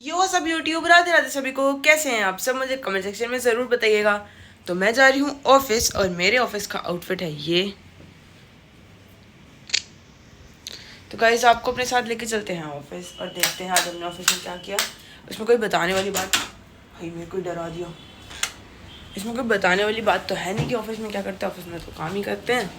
यो सब यूट्यूब राधे राधे सभी को, कैसे हैं आप सब? मुझे कमेंट सेक्शन में ज़रूर बताइएगा। तो मैं जा रही हूँ ऑफिस और मेरे ऑफिस का आउटफिट है ये। तो गाइस आपको अपने साथ लेके चलते हैं ऑफिस और देखते हैं आज हमने ऑफिस में क्या किया। इसमें कोई बताने वाली बात, भाई मेरे को डरा दिया। इसमें कोई बताने वाली बात तो है नहीं कि ऑफिस में क्या करते हैं। ऑफिस में तो काम ही करते हैं।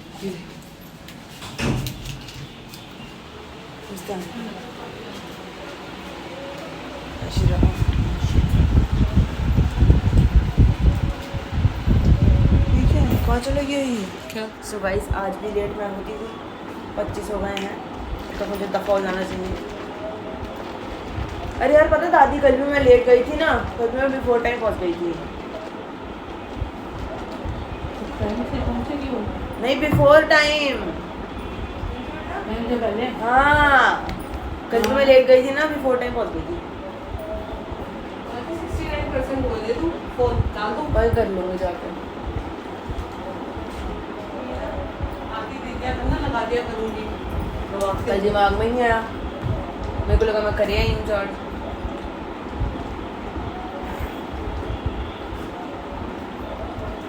कहाँ चले गए क्या? सो गाइस आज भी लेट मैं होती थी, 25 हो गए हैं तो मुझे दफ़ा हो जाना चाहिए। अरे यार पता दादी, कल भी मैं लेट गई थी ना, कल भी मैं बिफोर टाइम पहुंच गई थी। नहीं बिफोर टाइम, हाँ कल भी मैं लेट गई थी ना, बिफोर टाइम पहुंच गई थी। कल कर लूँगी जाकर। कल दिमाग में ही आया, मेरे को लगा मैं करिए इंचार्ज।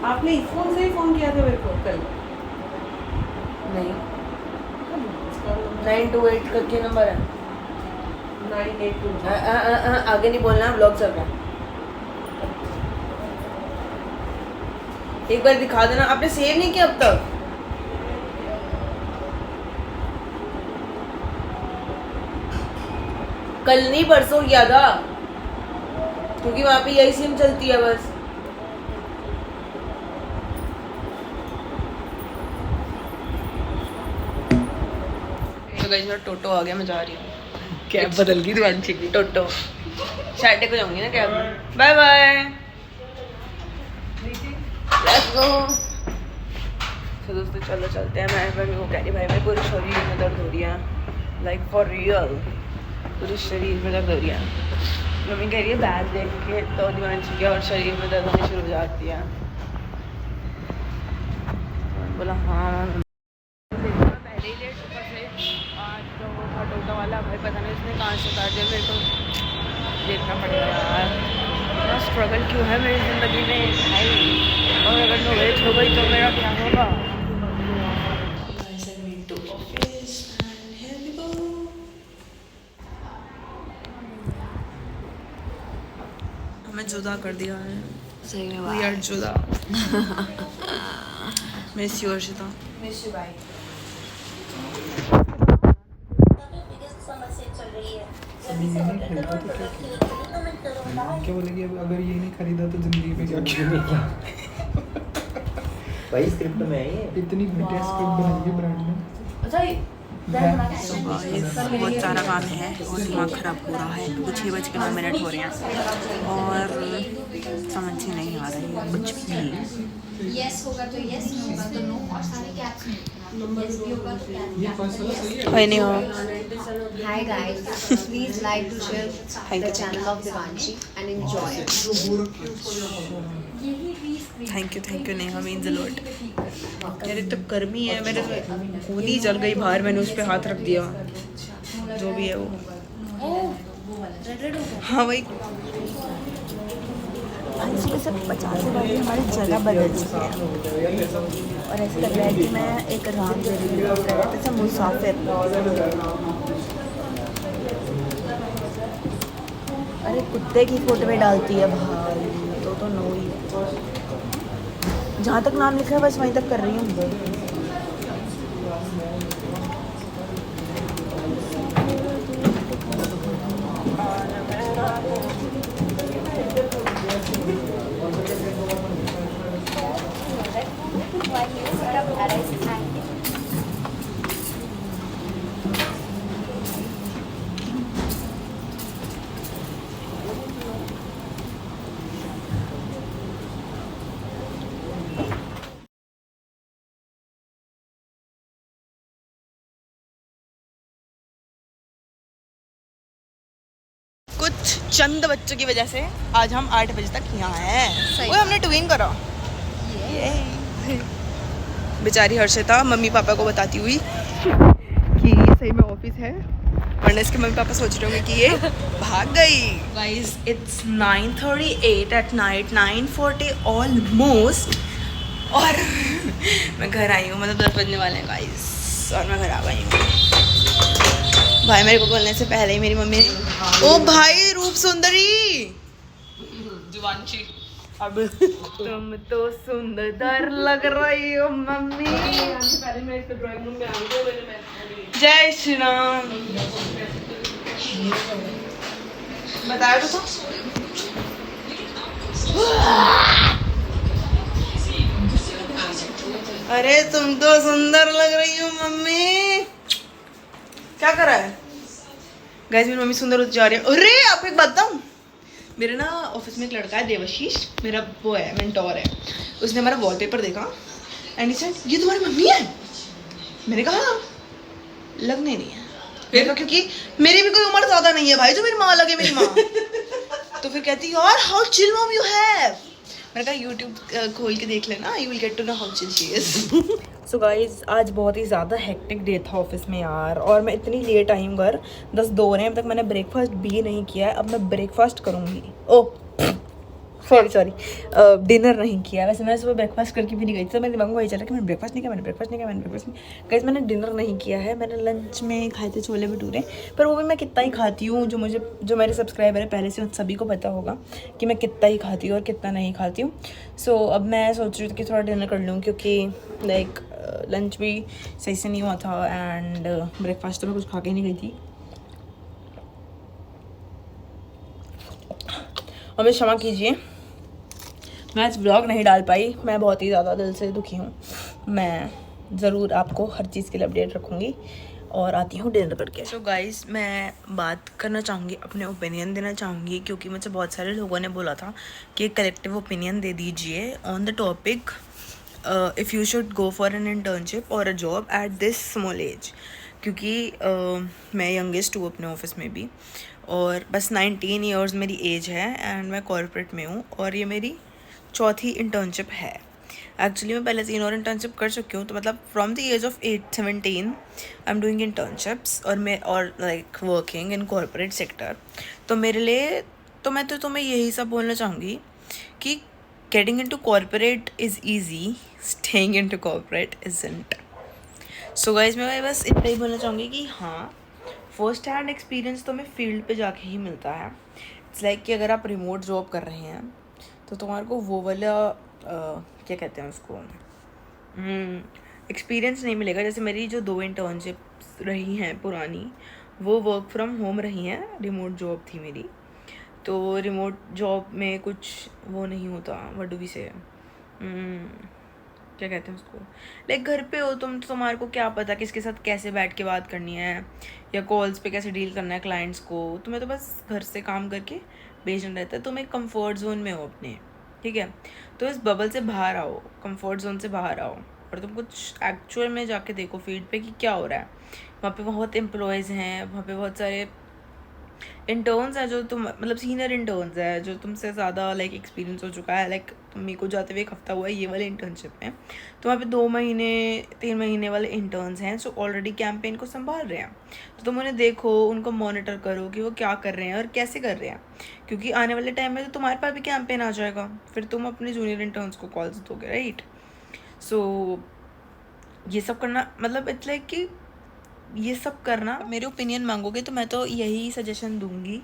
आपने इस फोन से ही फोन किया था मेरे को कल? नहीं 928 का क्या नंबर है? 982। आगे नहीं बोलना, ब्लॉग चल रहा है। एक बार दिखा देना। आपने सेव नहीं किया अब तक? कल नहीं परसों किया था, क्योंकि वहाँ पे यही सिम चलती है बस। तो गाइस मेरा टोटो आ गया, मैं जा रही हूँ। कैब बदल गई दुआंशी की। टोटो सैटरडे को जाऊंगी ना कैब में। Bye bye, let's go. तो दोस्तों चलो चलते हैं। मैं वो कह रही भाई मेरे पूरे शरीर में दर्द हो रही है, लाइक फॉर रियल पूरे शरीर में दर्द हो रही है। मम्मी कह रही है बैग देख के तो दिवांशी के और शरीर में दर्द होनी शुरू हो जाती है। बोला हाँ पहले ही लेट ऊपर से। आज तो वो था टोटो वाला, भाई पता नहीं उसने कहाँ से उतार दिया। मेरे को देखना पड़ेगा यार, इतना स्ट्रगल क्यों है मेरी ज़िंदगी में भाई। और अगर मैं वेट हो गई तो मेरा क्या होगा? हमें जुदा कर दिया है। सही में We are जुदा। Miss you Arshita. Miss you भाई। क्या बोलेगी अब, अगर ये नहीं खरीदा तो जिंदगी में क्या खरीदेगा? भाई स्क्रिप्ट में है ये। इतनी घटिया स्क्रिप्ट बनाई है ब्रांड ने। बहुत सारा काम है और दिमाग ख़राब हो रहा है। कुछ 6:09 हो रहे हैं और समझ ही नहीं आ रही है कुछ भी। यस होगा तो यस, नो होगा तो नो, और सारे कैप्स में यस भी होगा तो कैप्स। कोई नहीं हो। Hi guys, please like to share the channel of Divanshi and enjoy. Thank you Neha, means a lot. यार इतना गर्मी है, मेरे गोली जल गई बाहर, मैंने उस पर हाथ रख दिया। जो भी है वो, हाँ वही। सुबह से 50 बजे हमारी जगह बदल चुकी है और ऐसा लग रहा है कि मैं एक रात दे रही हूँ, जैसे मुसाफिर। अरे कुत्ते की फोटो में डालती है भाई, तो नो ही है। जहाँ तक नाम लिखा है बस वहीं तक कर रही हूँ। कुछ चंद बच्चों की वजह से आज हम 8 बजे तक यहाँ हैं। वो हमने ट्विन करा। बेचारी हर्षिता मम्मी पापा को बताती हुई कि सही में ऑफिस है, वरना इसके मम्मी पापा सोच रहे होंगे कि ये भाग गई। Guys it's 9:38 at night, 9:40 almost, और मैं घर आई हूँ, मतलब 10 बजने वाले हैं गाइस, और मैं घर आ गई हूँ। भाई मेरे को बोलने से पहले ही मेरी मम्मी ने, ओ भाई रूप सुंदरी जुवांशी, अब तुम तो सुंदर लग रही हो मम्मी। पहले मैं इसके ड्राइंग रूम में आऊंगी। जय श्री राम। बताया तो था। अरे तुम तो सुंदर लग रही हो मम्मी। क्या कर रहा है गाइस? मेरी मम्मी सुंदर होती जा रही है। अरे आपको एक बात बताऊं, मेरे ना ऑफिस में एक लड़का है देवाशीष, मेरा वो है मेंटोर है, उसने हमारा वॉलपेपर देखा एंड ही सेड ये तुम्हारी मम्मी है। मैंने कहा लग नहीं है फिर, क्योंकि मेरी भी कोई उम्र ज्यादा नहीं है भाई जो मेरी माँ लगे मेरी माँ। तो फिर कहती यार how chill mom you have. मैंने कहा यूट्यूब खोल के देख लेना, you will get to know how chill she is. So guys आज बहुत ही ज़्यादा हेक्टिक डे था ऑफिस में यार, और मैं इतनी लेट आई हूँ घर, 10 हो रहे हैं, अब तक मैंने ब्रेकफास्ट भी नहीं किया है। अब मैं ब्रेकफास्ट करूँगी, ओह सॉरी डिनर नहीं किया। वैसे मैं सुबह ब्रेकफास्ट करके भी नहीं गई थी, तो मेरे दिमाग में वही चला कि मैंने ब्रेकफास्ट नहीं किया, मैंने ब्रेकफास्ट नहीं। गाइस मैंने डिनर नहीं किया है, मैंने लंच में खाए थे छोले भटूरे, पर वो भी मैं कितना ही खाती हूँ, जो मेरे सब्सक्राइबर है पहले से उन सभी को पता होगा कि मैं कितना ही खाती हूँ और कितना नहीं खाती हूँ। सो अब मैं सोच रही थी कि थोड़ा डिनर कर लूँ, क्योंकि लाइक लंच भी सही से नहीं हुआ था एंड ब्रेकफास्ट तो मैं कुछ खा के नहीं गई थी। और मुझे क्षमा कीजिए मैं आज व्लॉग नहीं डाल पाई, मैं बहुत ही ज़्यादा दिल से दुखी हूँ। मैं ज़रूर आपको हर चीज़ के लिए अपडेट रखूँगी और आती हूँ डिनर करके। सो गाइस मैं बात करना चाहूँगी, अपने ओपिनियन देना चाहूँगी, क्योंकि मुझे बहुत सारे लोगों ने बोला था कि कलेक्टिव ओपिनियन दे दीजिए on the topic if you should go for an internship और a job at this small age. क्योंकि मैं यंगेस्ट हूँ अपने ऑफिस में भी, और बस 19 ईयर्स मेरी एज है एंड मैं कॉर्पोरेट में हूँ, और ये मेरी चौथी इंटर्नशिप है। एक्चुअली मैं पहले 3 और इंटर्नशिप कर चुकी हूँ, तो मतलब from the age of 17 I am doing internships और like working in corporate sector. तो मेरे लिए तो मैं तो तुम्हें यही सब बोलना चाहूँगी कि getting into corporate is easy, staying into corporate isn't. So guys मैं बस इतना ही बोलना चाहूँगी कि हाँ, फर्स्ट हैंड एक्सपीरियंस तो हमें फील्ड पे जाके ही मिलता है। इट्स लाइक कि अगर आप रिमोट जॉब कर रहे हैं तो तुम्हारे को वो वाला क्या कहते हैं उसको, एक्सपीरियंस नहीं मिलेगा। जैसे मेरी जो 2 इंटर्नशिप्स रही हैं पुरानी, वो वर्क फ्रॉम होम रही हैं, रिमोट जॉब थी मेरी। तो रिमोट जॉब में कुछ वो नहीं होता, व्हाट डू वी से, क्या कहते हैं उसको, लाइक घर पे हो तुम तो तुम्हारे को क्या पता किसके साथ कैसे बैठ के बात करनी है या कॉल्स पे कैसे डील करना है क्लाइंट्स को। तुम्हें तो बस घर से काम करके भेजना रहता है, तुम एक कंफर्ट जोन में हो अपने, ठीक है। तो इस बबल से बाहर आओ, कंफर्ट जोन से बाहर आओ, और तुम कुछ एक्चुअल में जाके देखो फील्ड पे कि क्या हो रहा है। वहाँ पे बहुत एम्प्लॉयज़ हैं, वहाँ पे बहुत सारे इंटर्न्स है जो तुम मतलब सीनियर इंटर्न्स है जो तुमसे ज़्यादा लाइक एक्सपीरियंस हो चुका है। लाइक मेरे को जाते हुए 1 हफ्ता हुआ है ये वाले इंटर्नशिप में, तो वहाँ पे 2 महीने 3 महीने वाले इंटर्न्स हैं जो ऑलरेडी कैंपेन को संभाल रहे हैं। तो तुम उन्हें देखो, उनको मॉनिटर करो कि वो क्या कर रहे हैं और कैसे कर रहे हैं, क्योंकि आने वाले टाइम में तो तुम्हारे पास भी कैंपेन आ जाएगा, फिर तुम अपने जूनियर इंटर्न्स को कॉल्स दोगे, राइट। सो ये सब करना मतलब इट्स लाइक कि ये सब करना, मेरे ओपिनियन मांगोगे तो मैं तो यही सजेशन दूंगी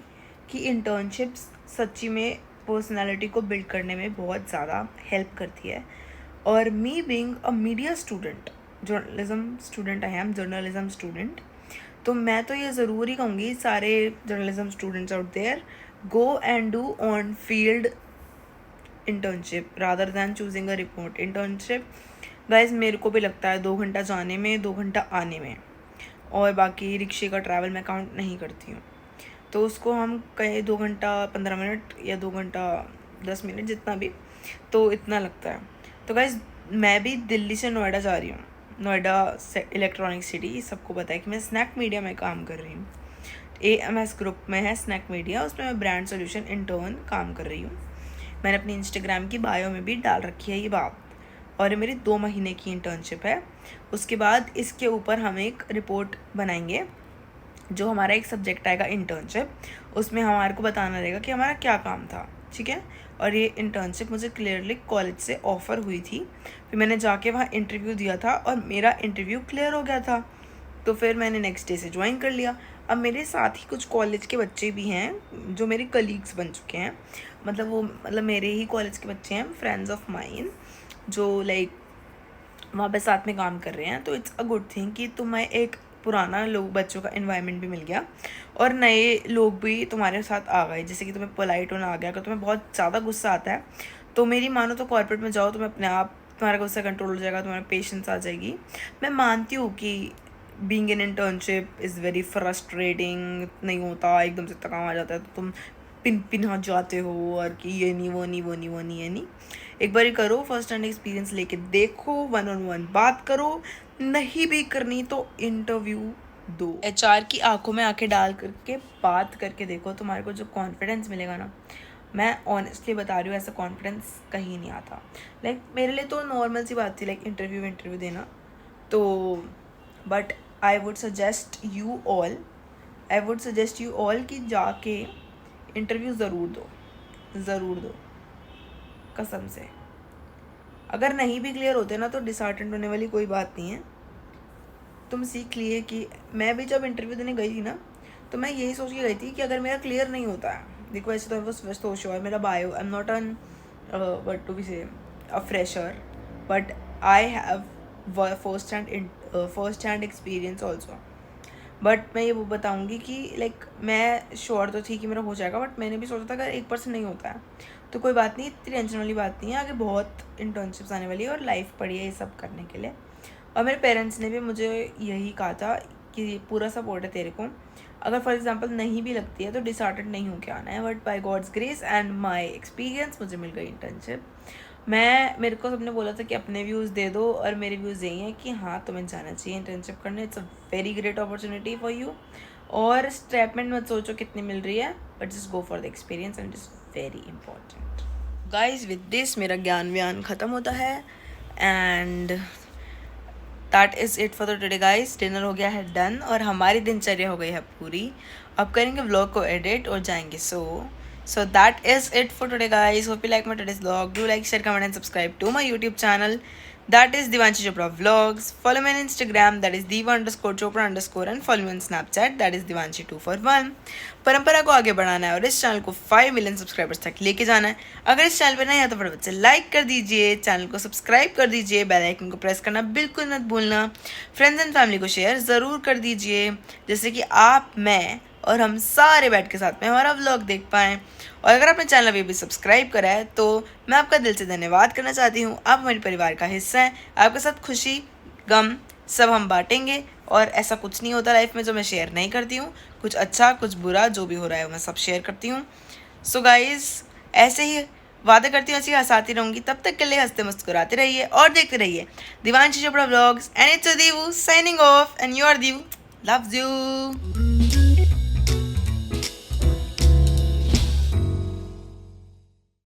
कि इंटर्नशिप्स सच्ची में पर्सनालिटी को बिल्ड करने में बहुत ज़्यादा हेल्प करती है। और me being a media student, journalism student, I am journalism student, तो मैं तो ये ज़रूर ही कहूँगी सारे journalism students out there, go and do on field internship rather than choosing a report internship. Guys मेरे को भी लगता है 2 घंटा जाने में 2 घंटा आने में, और बाकी रिक्शे का ट्रैवल मैं काउंट नहीं करती हूँ, तो उसको हम कहें 2 घंटा 15 मिनट या 2 घंटा 10 मिनट जितना भी, तो इतना लगता है। तो गाइस मैं भी दिल्ली से नोएडा जा रही हूँ, नोएडा इलेक्ट्रॉनिक सिटी, सबको पता है कि मैं स्नैक मीडिया में काम कर रही हूँ। AMS ग्रुप में है स्नैक मीडिया, उसमें मैं ब्रांड सोल्यूशन इंटर्न काम कर रही हूँ। मैंने अपनी इंस्टाग्राम की बायो में भी डाल रखी है ये बात, और ये मेरी 2 महीने की इंटर्नशिप है। उसके बाद इसके ऊपर हम एक रिपोर्ट बनाएंगे, जो हमारा एक सब्जेक्ट आएगा इंटर्नशिप, उसमें हमारे को बताना रहेगा कि हमारा क्या काम था, ठीक है। और ये इंटर्नशिप मुझे क्लियरली कॉलेज से ऑफ़र हुई थी, फिर मैंने जाके वहाँ इंटरव्यू दिया था और मेरा इंटरव्यू क्लियर हो गया था, तो फिर मैंने नेक्स्ट डे से ज्वाइन कर लिया। अब मेरे साथ ही कुछ कॉलेज के बच्चे भी हैं जो मेरे कलीग्स बन चुके हैं, मतलब मेरे ही कॉलेज के बच्चे हैं, फ्रेंड्स ऑफ माइन, जो लाइक वहाँ पे साथ में काम कर रहे हैं। तो इट्स अ गुड थिंग कि तुम्हें एक पुराना बच्चों का एनवायरनमेंट भी मिल गया और नए लोग भी तुम्हारे साथ आ गए। जैसे कि तुम्हें पोलाइट होना आ गया, अगर तुम्हें बहुत ज़्यादा गुस्सा आता है तो मेरी मानो तो कॉर्पोरेट में जाओ, तुम्हें अपने आप तुम्हारा गुस्सा कंट्रोल हो जाएगा, तुम्हारा पेशेंस आ जाएगी। मैं मानती हूँ कि being in internship is very frustrating, नहीं होता, एकदम से तकाम आ जाता है तो तुम पिन जाते हो और कि ये नहीं वो नहीं। एक बार ही करो, फर्स्ट हैंड एक्सपीरियंस लेके देखो, 1-on-1 बात करो, नहीं भी करनी तो इंटरव्यू दो। HR की आंखों में आंखें डाल करके बात करके देखो, तुम्हारे को जो कॉन्फिडेंस मिलेगा ना, मैं ऑनेस्टली बता रही हूँ, ऐसा कॉन्फिडेंस कहीं नहीं आता। लाइक मेरे लिए तो नॉर्मल सी बात थी लाइक इंटरव्यू देना, तो but I would suggest you all कि जाके इंटरव्यू ज़रूर दो कसम से। अगर नहीं भी क्लियर होते ना तो डिसहार्टेंड होने वाली कोई बात नहीं है। तुम सीख लिए कि मैं भी जब इंटरव्यू देने गई थी ना, तो मैं यही सोच के गई थी कि अगर मेरा क्लियर नहीं होता है, देखो ऐसे तो आई वाज सो श्योर, मेरा bio, I am not an what to be say a fresher, but I have first hand experience also. But मैं ये वो बताऊँगी कि लाइक मैं श्योर तो थी कि मेरा हो जाएगा, बट मैंने भी सोचा था अगर 1% नहीं होता है तो कोई बात नहीं, इतनी टेंशन वाली बात नहीं है, आगे बहुत इंटर्नशिप्स आने वाली है और लाइफ पड़ी है ये सब करने के लिए। और मेरे पेरेंट्स ने भी मुझे यही कहा था कि पूरा सपोर्ट है तेरे को, अगर फॉर एग्जांपल नहीं भी लगती है तो डिसहार्टेंड नहीं होके आना है। But by God's grace and my experience मुझे मिल गई इंटर्नशिप। मेरे को सबने बोला था कि अपने व्यूज़ दे दो, और मेरे व्यूज़ यही हैं कि हाँ तुम्हें जाना चाहिए इंटर्नशिप करने, it's a very great opportunity for you. और स्टेपमेंट मत सोचो कितनी मिल रही है, but just go for the experience and it is very important. Guys with this मेरा ज्ञान ख़त्म होता है and that is it for the today guys. Dinner हो गया है डन और हमारी दिनचर्या हो गई है पूरी। अब करेंगे व्लॉग को एडिट और जाएंगे So that is it for today guys. Hope you like my today's vlog. Do like, share, comment and subscribe to my YouTube channel. That is Devanshi Chopra Vlogs. Follow me on Instagram, that is Diva_Chopra_ and follow me on Snapchat, that is Devanshi241. परंपरा को आगे बढ़ाना है और इस channel को 5 million subscribers तक लेके जाना है। अगर इस चैनल पर नए हैं तो फटाफट से लाइक कर दीजिए, चैनल को सब्सक्राइब कर दीजिए, बेल आइकन को प्रेस करना बिल्कुल मत भूलना, फ्रेंड्स एंड फैमिली को शेयर ज़रूर कर दीजिए, जिससे कि आप, मैं और हम सारे बैठ के साथ में हमारा व्लॉग देख पाएँ। और अगर आपने चैनल अभी भी सब्सक्राइब करा है तो मैं आपका दिल से धन्यवाद करना चाहती हूँ। आप हमारे परिवार का हिस्सा हैं, आपके साथ खुशी गम सब हम बांटेंगे, और ऐसा कुछ नहीं होता लाइफ में जो मैं शेयर नहीं करती हूँ। कुछ अच्छा कुछ बुरा जो भी हो रहा है मैं सब शेयर करती हूँ। सो गाइज़ ऐसे ही वादा करती हूँ, ऐसे ही हंसाती रहूँगी। तब तक के लिए हंसते मुस्कुराते रहिए और देखते रहिए Divanshi Chopra vlogs and it's Divu signing off and your Divu loves you.